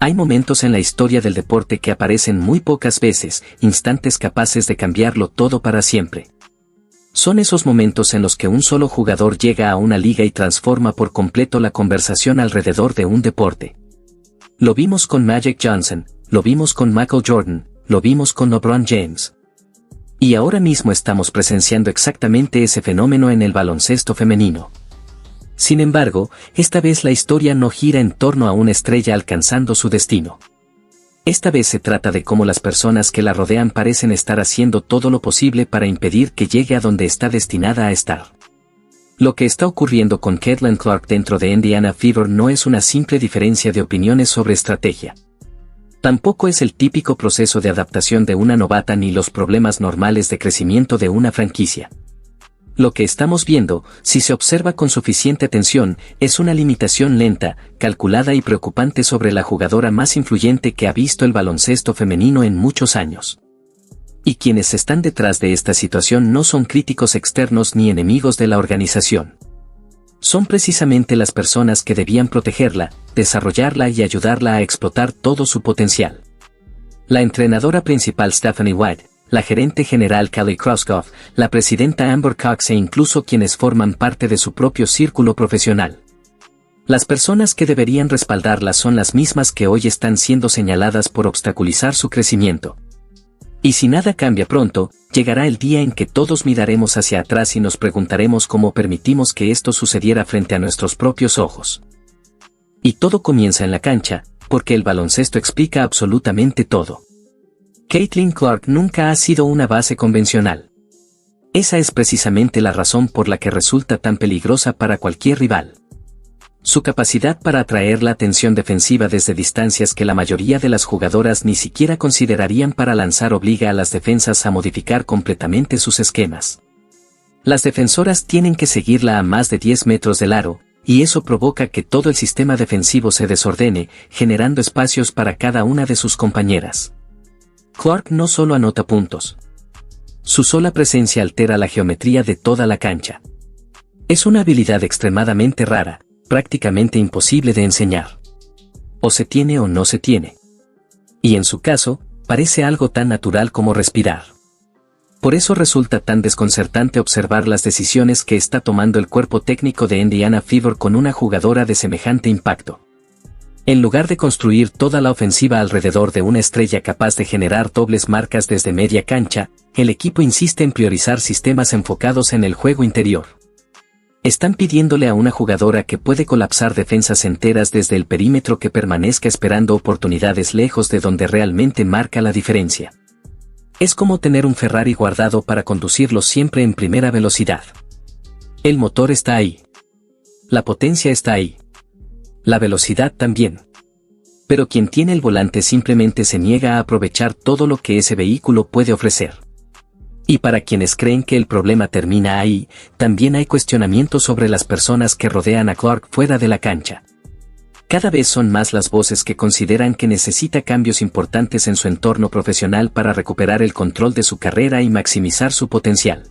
Hay momentos en la historia del deporte que aparecen muy pocas veces, instantes capaces de cambiarlo todo para siempre. Son esos momentos en los que un solo jugador llega a una liga y transforma por completo la conversación alrededor de un deporte. Lo vimos con Magic Johnson, lo vimos con Michael Jordan, lo vimos con LeBron James. Y ahora mismo estamos presenciando exactamente ese fenómeno en el baloncesto femenino. Sin embargo, esta vez la historia no gira en torno a una estrella alcanzando su destino. Esta vez se trata de cómo las personas que la rodean parecen estar haciendo todo lo posible para impedir que llegue a donde está destinada a estar. Lo que está ocurriendo con Caitlin Clark dentro de Indiana Fever no es una simple diferencia de opiniones sobre estrategia. Tampoco es el típico proceso de adaptación de una novata ni los problemas normales de crecimiento de una franquicia. Lo que estamos viendo, si se observa con suficiente atención, es una limitación lenta, calculada y preocupante sobre la jugadora más influyente que ha visto el baloncesto femenino en muchos años. Y quienes están detrás de esta situación no son críticos externos ni enemigos de la organización. Son precisamente las personas que debían protegerla, desarrollarla y ayudarla a explotar todo su potencial. La entrenadora principal Stephanie White, la gerente general Kelly Krauskopf, la presidenta Amber Cox e incluso quienes forman parte de su propio círculo profesional. Las personas que deberían respaldarla son las mismas que hoy están siendo señaladas por obstaculizar su crecimiento. Y si nada cambia pronto, llegará el día en que todos miraremos hacia atrás y nos preguntaremos cómo permitimos que esto sucediera frente a nuestros propios ojos. Y todo comienza en la cancha, porque el baloncesto explica absolutamente todo. Caitlin Clark nunca ha sido una base convencional. Esa es precisamente la razón por la que resulta tan peligrosa para cualquier rival. Su capacidad para atraer la atención defensiva desde distancias que la mayoría de las jugadoras ni siquiera considerarían para lanzar obliga a las defensas a modificar completamente sus esquemas. Las defensoras tienen que seguirla a más de 10 metros del aro, y eso provoca que todo el sistema defensivo se desordene, generando espacios para cada una de sus compañeras. Clark no solo anota puntos. Su sola presencia altera la geometría de toda la cancha. Es una habilidad extremadamente rara, prácticamente imposible de enseñar. O se tiene o no se tiene. Y en su caso, parece algo tan natural como respirar. Por eso resulta tan desconcertante observar las decisiones que está tomando el cuerpo técnico de Indiana Fever con una jugadora de semejante impacto. En lugar de construir toda la ofensiva alrededor de una estrella capaz de generar dobles marcas desde media cancha, el equipo insiste en priorizar sistemas enfocados en el juego interior. Están pidiéndole a una jugadora que puede colapsar defensas enteras desde el perímetro que permanezca esperando oportunidades lejos de donde realmente marca la diferencia. Es como tener un Ferrari guardado para conducirlo siempre en primera velocidad. El motor está ahí. La potencia está ahí. La velocidad también. Pero quien tiene el volante simplemente se niega a aprovechar todo lo que ese vehículo puede ofrecer. Y para quienes creen que el problema termina ahí, también hay cuestionamientos sobre las personas que rodean a Clark fuera de la cancha. Cada vez son más las voces que consideran que necesita cambios importantes en su entorno profesional para recuperar el control de su carrera y maximizar su potencial.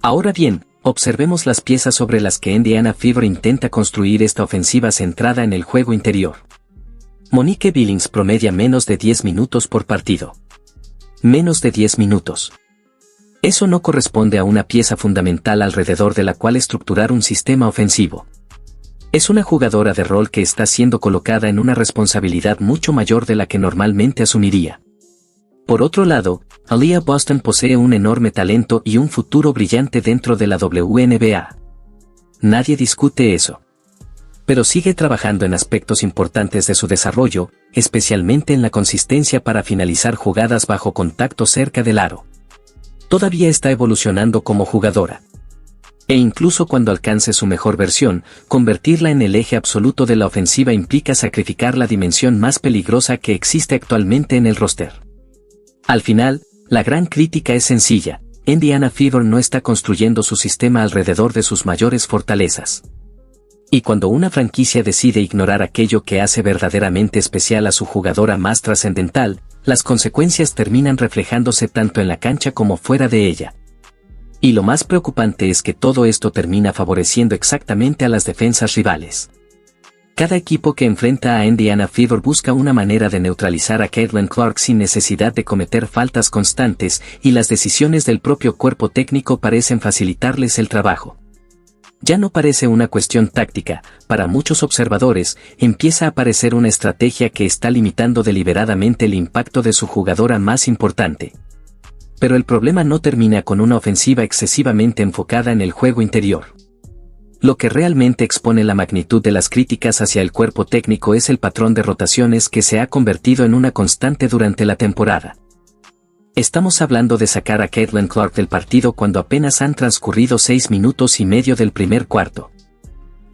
Ahora bien, observemos las piezas sobre las que Indiana Fever intenta construir esta ofensiva centrada en el juego interior. Monique Billings promedia menos de 10 minutos por partido. Menos de 10 minutos. Eso no corresponde a una pieza fundamental alrededor de la cual estructurar un sistema ofensivo. Es una jugadora de rol que está siendo colocada en una responsabilidad mucho mayor de la que normalmente asumiría. Por otro lado, Aaliyah Boston posee un enorme talento y un futuro brillante dentro de la WNBA. Nadie discute eso. Pero sigue trabajando en aspectos importantes de su desarrollo, especialmente en la consistencia para finalizar jugadas bajo contacto cerca del aro. Todavía está evolucionando como jugadora. E incluso cuando alcance su mejor versión, convertirla en el eje absoluto de la ofensiva implica sacrificar la dimensión más peligrosa que existe actualmente en el roster. Al final, la gran crítica es sencilla: Indiana Fever no está construyendo su sistema alrededor de sus mayores fortalezas. Y cuando una franquicia decide ignorar aquello que hace verdaderamente especial a su jugadora más trascendental, las consecuencias terminan reflejándose tanto en la cancha como fuera de ella. Y lo más preocupante es que todo esto termina favoreciendo exactamente a las defensas rivales. Cada equipo que enfrenta a Indiana Fever busca una manera de neutralizar a Caitlin Clark sin necesidad de cometer faltas constantes, y las decisiones del propio cuerpo técnico parecen facilitarles el trabajo. Ya no parece una cuestión táctica, para muchos observadores, empieza a parecer una estrategia que está limitando deliberadamente el impacto de su jugadora más importante. Pero el problema no termina con una ofensiva excesivamente enfocada en el juego interior. Lo que realmente expone la magnitud de las críticas hacia el cuerpo técnico es el patrón de rotaciones que se ha convertido en una constante durante la temporada. Estamos hablando de sacar a Caitlin Clark del partido cuando apenas han transcurrido 6 minutos y medio del primer cuarto.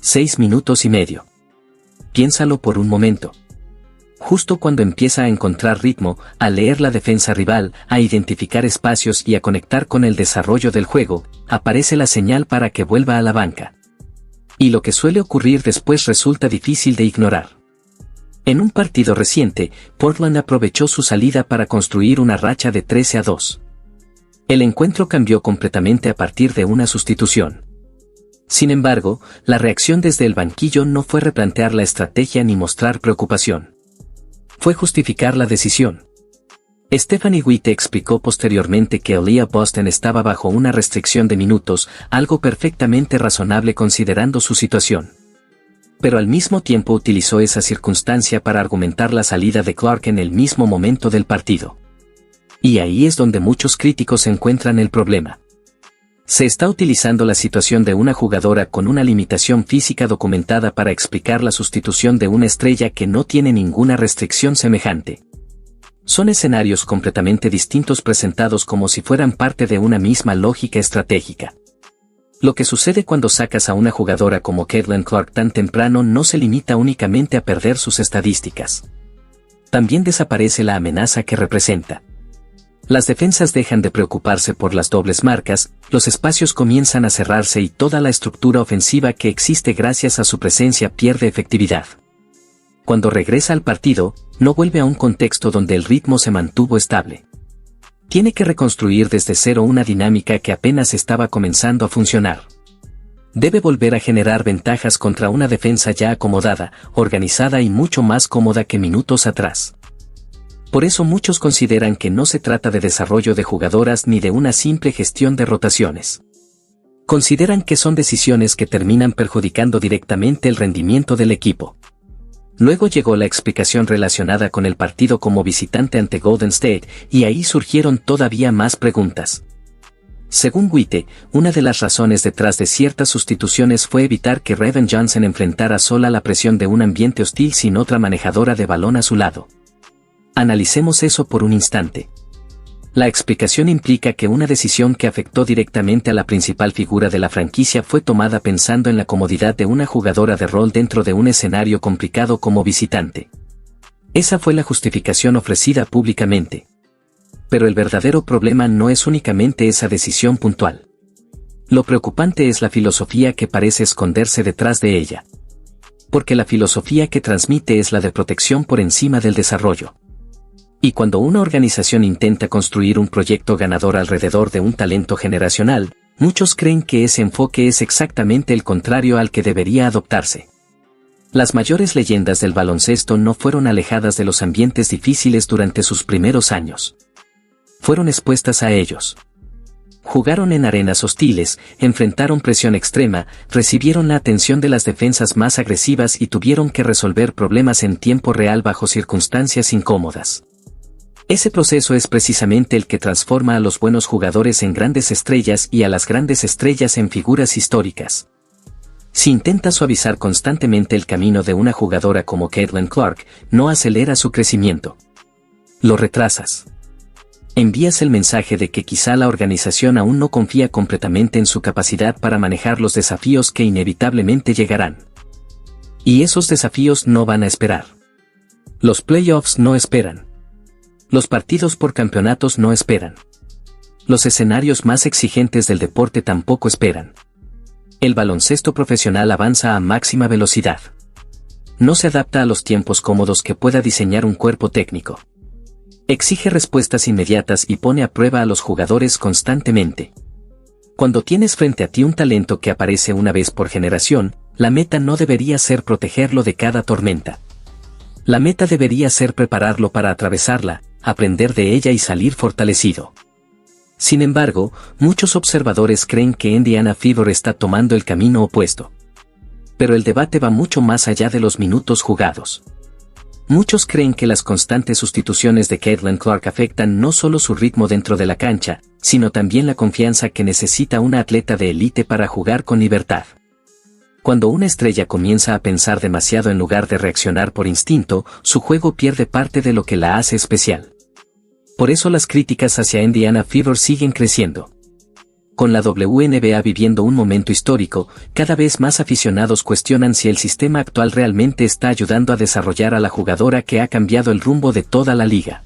6 minutos y medio. Piénsalo por un momento. Justo cuando empieza a encontrar ritmo, a leer la defensa rival, a identificar espacios y a conectar con el desarrollo del juego, aparece la señal para que vuelva a la banca. Y lo que suele ocurrir después resulta difícil de ignorar. En un partido reciente, Portland aprovechó su salida para construir una racha de 13-2. El encuentro cambió completamente a partir de una sustitución. Sin embargo, la reacción desde el banquillo no fue replantear la estrategia ni mostrar preocupación. Fue justificar la decisión. Stephanie Witte explicó posteriormente que Aliyah Boston estaba bajo una restricción de minutos, algo perfectamente razonable considerando su situación. Pero al mismo tiempo utilizó esa circunstancia para argumentar la salida de Clark en el mismo momento del partido. Y ahí es donde muchos críticos encuentran el problema. Se está utilizando la situación de una jugadora con una limitación física documentada para explicar la sustitución de una estrella que no tiene ninguna restricción semejante. Son escenarios completamente distintos presentados como si fueran parte de una misma lógica estratégica. Lo que sucede cuando sacas a una jugadora como Caitlin Clark tan temprano no se limita únicamente a perder sus estadísticas. También desaparece la amenaza que representa. Las defensas dejan de preocuparse por las dobles marcas, los espacios comienzan a cerrarse y toda la estructura ofensiva que existe gracias a su presencia pierde efectividad. Cuando regresa al partido, no vuelve a un contexto donde el ritmo se mantuvo estable. Tiene que reconstruir desde cero una dinámica que apenas estaba comenzando a funcionar. Debe volver a generar ventajas contra una defensa ya acomodada, organizada y mucho más cómoda que minutos atrás. Por eso muchos consideran que no se trata de desarrollo de jugadoras ni de una simple gestión de rotaciones. Consideran que son decisiones que terminan perjudicando directamente el rendimiento del equipo. Luego llegó la explicación relacionada con el partido como visitante ante Golden State, y ahí surgieron todavía más preguntas. Según Witte, una de las razones detrás de ciertas sustituciones fue evitar que Raven Johnson enfrentara sola la presión de un ambiente hostil sin otra manejadora de balón a su lado. Analicemos eso por un instante. La explicación implica que una decisión que afectó directamente a la principal figura de la franquicia fue tomada pensando en la comodidad de una jugadora de rol dentro de un escenario complicado como visitante. Esa fue la justificación ofrecida públicamente. Pero el verdadero problema no es únicamente esa decisión puntual. Lo preocupante es la filosofía que parece esconderse detrás de ella. Porque la filosofía que transmite es la de protección por encima del desarrollo. Y cuando una organización intenta construir un proyecto ganador alrededor de un talento generacional, muchos creen que ese enfoque es exactamente el contrario al que debería adoptarse. Las mayores leyendas del baloncesto no fueron alejadas de los ambientes difíciles durante sus primeros años. Fueron expuestas a ellos. Jugaron en arenas hostiles, enfrentaron presión extrema, recibieron la atención de las defensas más agresivas y tuvieron que resolver problemas en tiempo real bajo circunstancias incómodas. Ese proceso es precisamente el que transforma a los buenos jugadores en grandes estrellas y a las grandes estrellas en figuras históricas. Si intentas suavizar constantemente el camino de una jugadora como Caitlin Clark, no acelera su crecimiento. Lo retrasas. Envías el mensaje de que quizá la organización aún no confía completamente en su capacidad para manejar los desafíos que inevitablemente llegarán. Y esos desafíos no van a esperar. Los playoffs no esperan. Los partidos por campeonatos no esperan. Los escenarios más exigentes del deporte tampoco esperan. El baloncesto profesional avanza a máxima velocidad. No se adapta a los tiempos cómodos que pueda diseñar un cuerpo técnico. Exige respuestas inmediatas y pone a prueba a los jugadores constantemente. Cuando tienes frente a ti un talento que aparece una vez por generación, La meta no debería ser protegerlo de cada tormenta. La meta debería ser prepararlo para atravesarla, aprender de ella y salir fortalecido. Sin embargo, muchos observadores creen que Indiana Fever está tomando el camino opuesto. Pero el debate va mucho más allá de los minutos jugados. Muchos creen que las constantes sustituciones de Caitlin Clark afectan no solo su ritmo dentro de la cancha, sino también la confianza que necesita una atleta de élite para jugar con libertad. Cuando una estrella comienza a pensar demasiado en lugar de reaccionar por instinto, su juego pierde parte de lo que la hace especial. Por eso las críticas hacia Indiana Fever siguen creciendo. Con la WNBA viviendo un momento histórico, cada vez más aficionados cuestionan si el sistema actual realmente está ayudando a desarrollar a la jugadora que ha cambiado el rumbo de toda la liga.